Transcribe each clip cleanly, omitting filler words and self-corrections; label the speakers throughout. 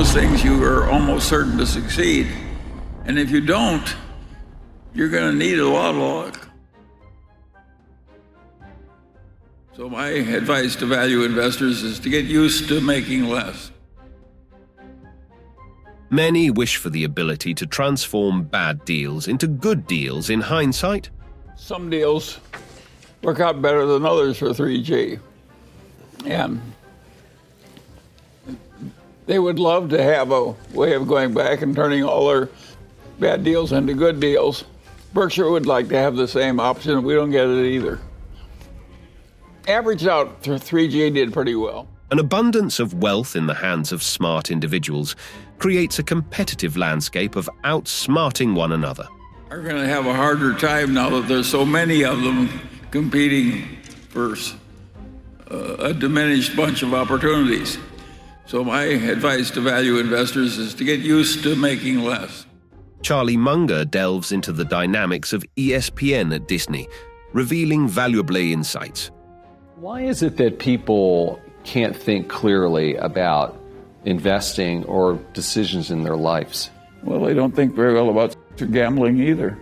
Speaker 1: those things, you are almost certain to succeed. And if you don't, you're going to need a lot of luck. So my advice to value investors is to get used to making less.
Speaker 2: Many wish for the ability to transform bad deals into good deals in hindsight.
Speaker 1: Some deals work out better than others for 3G. And they would love to have a way of going back and turning all their bad deals into good deals. Berkshire would like to have the same option. We don't get it either. Averaged out, 3G did pretty well.
Speaker 2: An abundance of wealth in the hands of smart individuals creates a competitive landscape of outsmarting one another.
Speaker 1: We're going to have a harder time now that there's so many of them competing for a diminished bunch of opportunities. So my advice to value investors is to get used to making less.
Speaker 2: Charlie Munger delves into the dynamics of ESPN at Disney, revealing valuable insights.
Speaker 3: Why is it that people can't think clearly about investing or decisions in their lives?
Speaker 1: Well, they don't think very well about gambling either.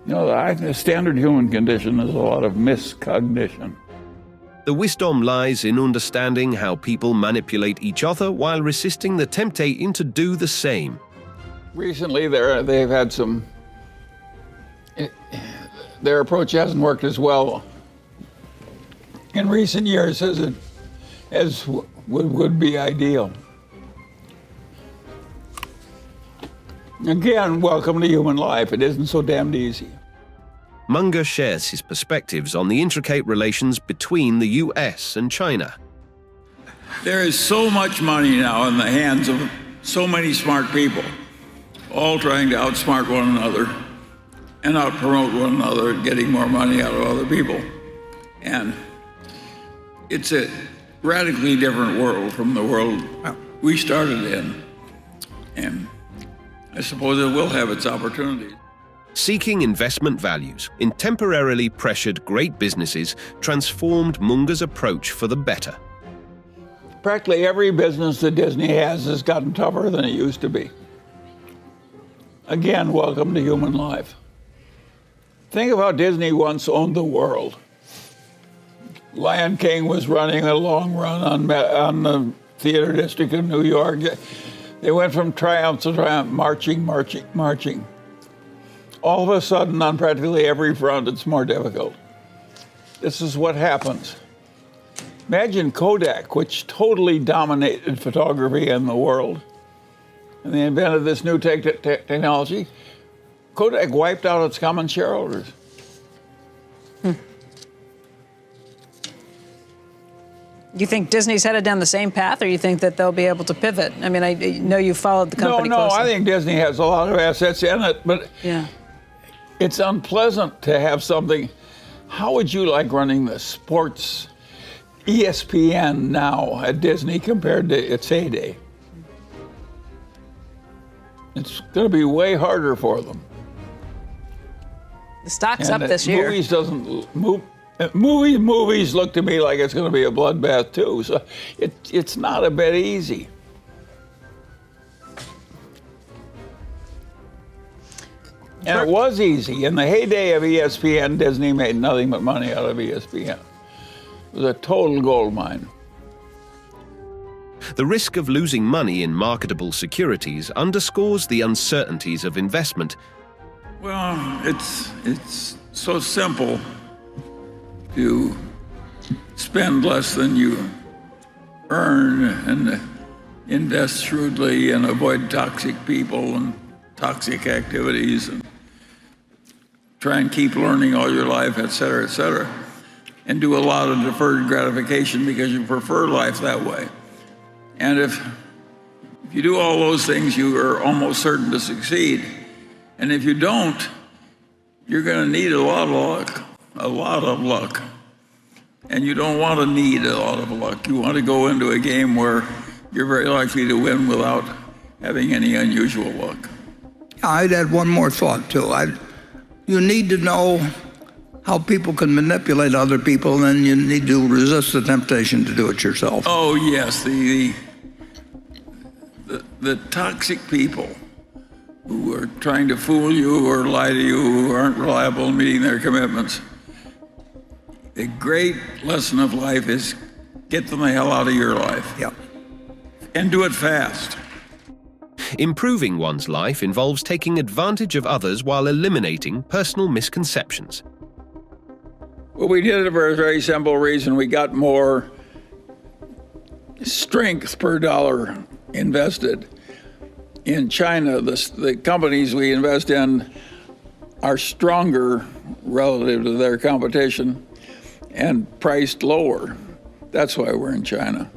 Speaker 1: You know, the standard human condition is a lot of miscognition.
Speaker 2: The wisdom lies in understanding how people manipulate each other while resisting the temptation to do the same.
Speaker 1: Recently, they've had their approach hasn't worked as well in recent years as would be ideal. Again, welcome to human life. It isn't so damned easy.
Speaker 2: Munger shares his perspectives on the intricate relations between the US and China.
Speaker 1: There is so much money now in the hands of so many smart people, all trying to outsmart one another and outpromote one another, getting more money out of other people. And it's a radically different world from the world we started in. And I suppose it will have its opportunities.
Speaker 2: Seeking investment values in temporarily pressured great businesses transformed Munger's approach for the better.
Speaker 1: Practically every business that Disney has gotten tougher than it used to be. Again, welcome to human life. Think of how Disney once owned the world. Lion King was running a long run on the theater district in New York. They went from triumph to triumph, marching. All of a sudden, on practically every front, it's more difficult. This is what happens. Imagine Kodak, which totally dominated photography in the world. And they invented this new technology. Kodak wiped out its common shareholders.
Speaker 4: Do you think Disney's headed down the same path, or you think that they'll be able to pivot? I mean, I know you followed the company closely.
Speaker 1: I think Disney has a lot of assets in it, but
Speaker 4: yeah,
Speaker 1: it's unpleasant to have something. How would you like running the sports ESPN now at Disney compared to its heyday? It's going to be way harder for them.
Speaker 4: the stock's up this year.
Speaker 1: Movies look to me like it's going to be a bloodbath too. So it's not a bit easy. And it was easy. In the heyday of ESPN, Disney made nothing but money out of ESPN. It was a total gold mine.
Speaker 2: The risk of losing money in marketable securities underscores the uncertainties of investment.
Speaker 1: Well, it's so simple to spend less than you earn and invest shrewdly and avoid toxic people and toxic activities and try and keep learning all your life, et cetera, and do a lot of deferred gratification because you prefer life that way. And if you do all those things, you are almost certain to succeed. And if you don't, you're going to need a lot of luck. And you don't want to need a lot of luck. You want to go into a game where you're very likely to win without having any unusual luck.
Speaker 5: I'd add one more thought, too. You need to know how people can manipulate other people, and then you need to resist the temptation to do it yourself.
Speaker 1: Oh, yes. the toxic people who are trying to fool you or lie to you, who aren't reliable in meeting their commitments. The great lesson of life is get them the hell out of your life.
Speaker 5: Yep.
Speaker 1: And do it fast.
Speaker 2: Improving one's life involves taking advantage of others while eliminating personal misconceptions.
Speaker 1: Well, we did it for a very simple reason. We got more strength per dollar invested. In China, the companies we invest in are stronger relative to their competition and priced lower. That's why we're in China.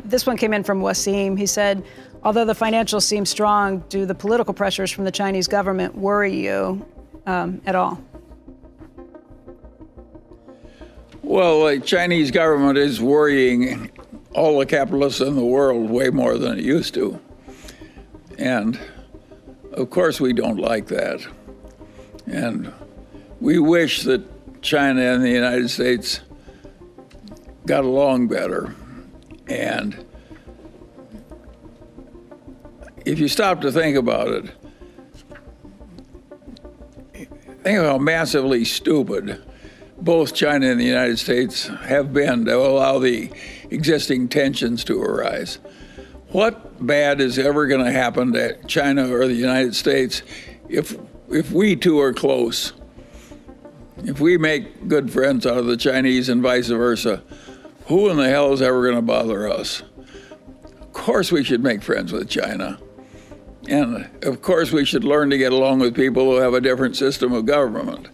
Speaker 4: This one came in from Wasim. He said, although the financials seem strong, do the political pressures from the Chinese government worry you at all?
Speaker 1: Well, the Chinese government is worrying all the capitalists in the world way more than it used to. And of course we don't like that. And we wish that China and the United States got along better. And if you stop to think about it, think of how massively stupid both China and the United States have been to allow the existing tensions to arise. What bad is ever going to happen to China or the United States if we two are close? If we make good friends out of the Chinese and vice versa, who in the hell is ever going to bother us? Of course we should make friends with China. And of course we should learn to get along with people who have a different system of government.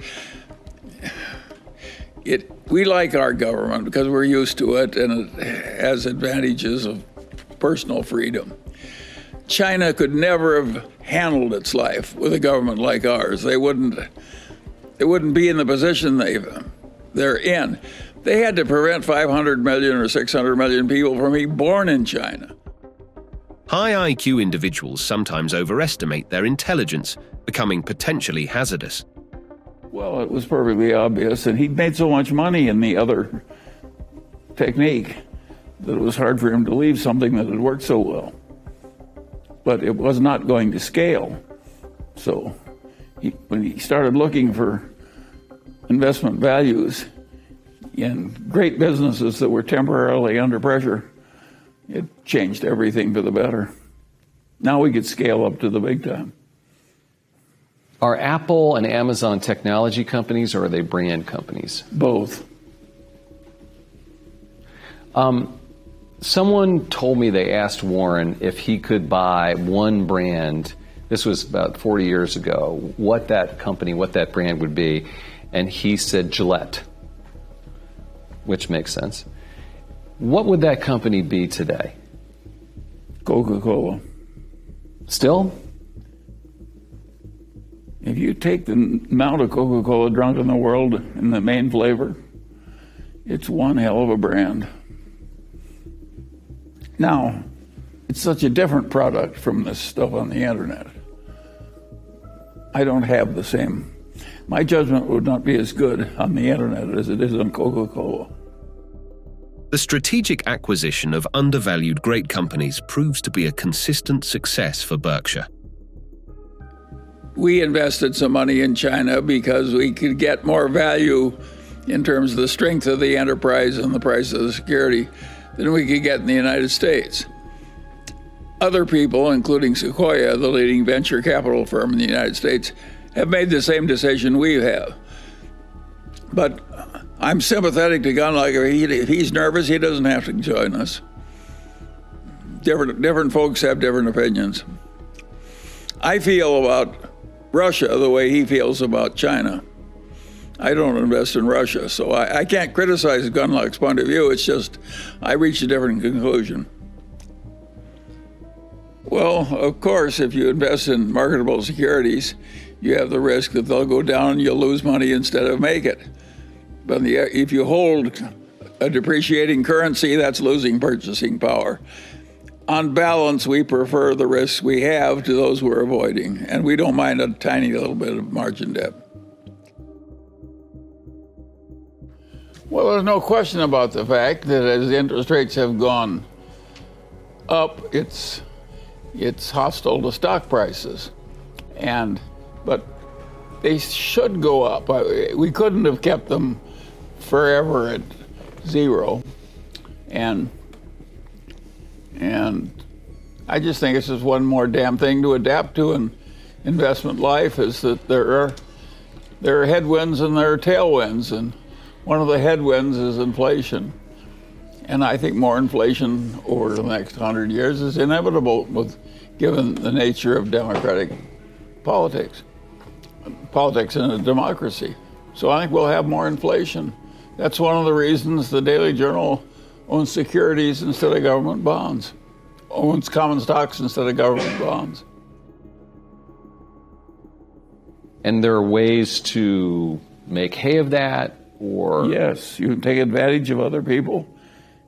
Speaker 1: We like our government because we're used to it and it has advantages of personal freedom. China could never have handled its life with a government like ours. They wouldn't be in the position they're in. They had to prevent 500 million or 600 million people from being born in China.
Speaker 2: High IQ individuals sometimes overestimate their intelligence, becoming potentially hazardous.
Speaker 6: Well, it was perfectly obvious, and he'd made so much money in the other technique that it was hard for him to leave something that had worked so well. But it was not going to scale. So when he started looking for investment values in great businesses that were temporarily under pressure, it changed everything for the better. Now we could scale up to the big time.
Speaker 3: Are Apple and Amazon technology companies, or are they brand companies?
Speaker 6: Both.
Speaker 3: Someone told me they asked Warren if he could buy one brand, this was about 40 years ago, what that company, what that brand would be, and he said Gillette, which makes sense. What would that company be today?
Speaker 6: Coca-Cola.
Speaker 3: Still?
Speaker 6: If you take the amount of Coca-Cola drunk in the world in the main flavor, it's one hell of a brand. Now, it's such a different product from this stuff on the internet. I don't have the same. My judgment would not be as good on the internet as it is on Coca-Cola.
Speaker 2: The strategic acquisition of undervalued great companies proves to be a consistent success for Berkshire.
Speaker 1: We invested some money in China because we could get more value in terms of the strength of the enterprise and the price of the security than we could get in the United States. Other people, including Sequoia, the leading venture capital firm in the United States, have made the same decision we have. But I'm sympathetic to Gunlock. If he's nervous, he doesn't have to join us. Different folks have different opinions. I feel about Russia the way he feels about China. I don't invest in Russia, so I can't criticize Gunlock's point of view. It's just I reach a different conclusion. Well, of course, if you invest in marketable securities, you have the risk that they'll go down and you'll lose money instead of make it. But if you hold a depreciating currency, that's losing purchasing power. On balance, we prefer the risks we have to those we're avoiding, and we don't mind a tiny little bit of margin debt.
Speaker 6: Well, there's no question about the fact that as the interest rates have gone up, it's hostile to stock prices, but they should go up. We couldn't have kept them forever at zero, and I just think it's just one more damn thing to adapt to in investment life, is that there are headwinds and there are tailwinds, and one of the headwinds is inflation. And I think more inflation over the next 100 years is inevitable, given the nature of democratic politics in a democracy. So I think we'll have more inflation. That's one of the reasons the Daily Journal owns securities instead of government bonds, owns common stocks instead of government bonds.
Speaker 3: And there are ways to make hay of that, or?
Speaker 6: Yes, you can take advantage of other people.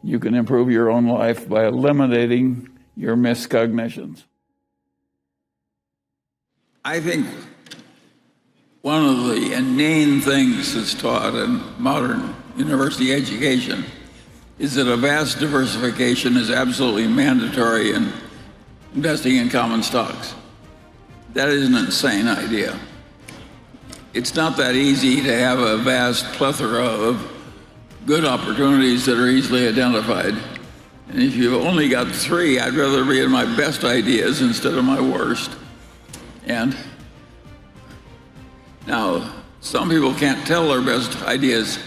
Speaker 6: You can improve your own life by eliminating your miscognitions.
Speaker 1: I think one of the inane things that's taught in modern university education is that a vast diversification is absolutely mandatory in investing in common stocks. That is an insane idea. It's not that easy to have a vast plethora of good opportunities that are easily identified. And if you've only got 3, I'd rather be in my best ideas instead of my worst. And now, some people can't tell their best ideas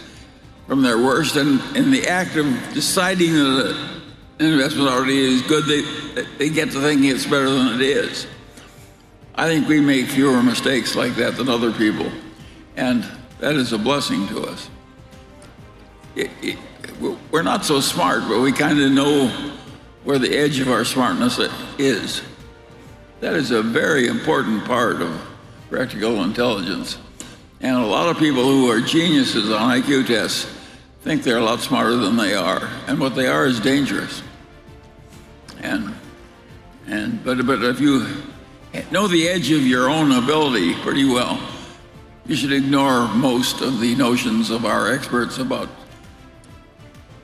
Speaker 1: from their worst, and in the act of deciding that an investment already is good, they get to thinking it's better than it is. I think we make fewer mistakes like that than other people, and that is a blessing to us. We're not so smart, but we kind of know where the edge of our smartness is. That is a very important part of practical intelligence. And a lot of people who are geniuses on IQ tests think they're a lot smarter than they are, and what they are is dangerous. But if you know the edge of your own ability pretty well, you should ignore most of the notions of our experts about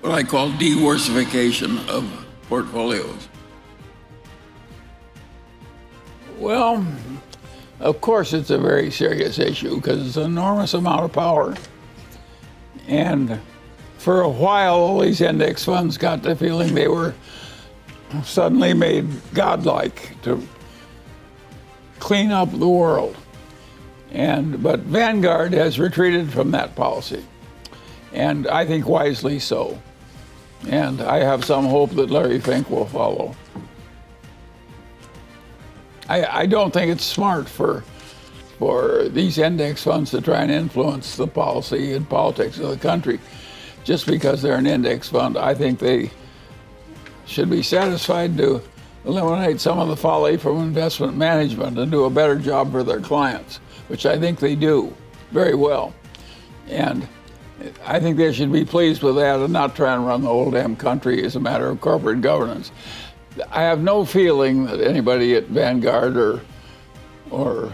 Speaker 1: what I call diversification of portfolios.
Speaker 6: Well, of course it's a very serious issue because it's an enormous amount of power. And for a while, all these index funds got the feeling they were suddenly made godlike to clean up the world. But Vanguard has retreated from that policy, and I think wisely so. And I have some hope that Larry Fink will follow. I don't think it's smart for these index funds to try and influence the policy and politics of the country just because they're an index fund. I think they should be satisfied to eliminate some of the folly from investment management and do a better job for their clients, which I think they do very well. And I think they should be pleased with that and not try and run the whole damn country as a matter of corporate governance. I have no feeling that anybody at Vanguard or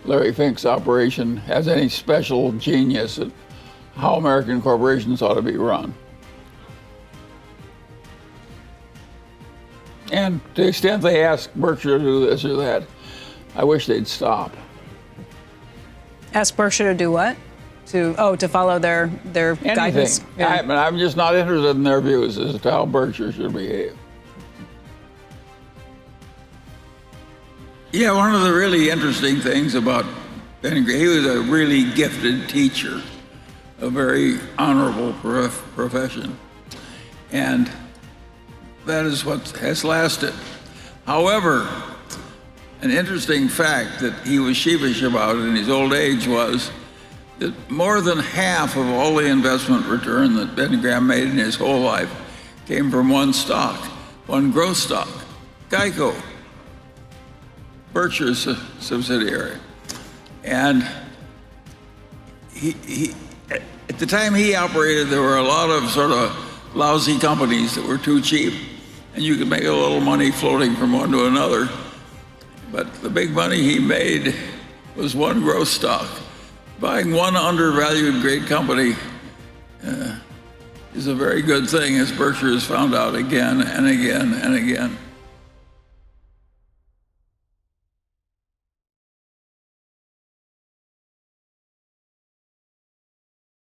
Speaker 6: Larry Fink's operation has any special genius at how American corporations ought to be run. And to the extent they ask Berkshire to do this or that, I wish they'd stop.
Speaker 4: Ask Berkshire to do what? To follow their guidance?
Speaker 6: Yeah. I'm just not interested in their views as to how Berkshire should behave.
Speaker 1: Yeah, one of the really interesting things about Ben Graham, he was a really gifted teacher, a very honorable profession. And that is what has lasted. However, an interesting fact that he was sheepish about in his old age was that more than half of all the investment return that Ben Graham made in his whole life came from one stock, one growth stock, Geico, Berkshire's subsidiary. And he at the time he operated, there were a lot of sort of lousy companies that were too cheap, and you could make a little money floating from one to another. But the big money he made was one growth stock. Buying one undervalued great company is a very good thing, as Berkshire has found out again and again and again.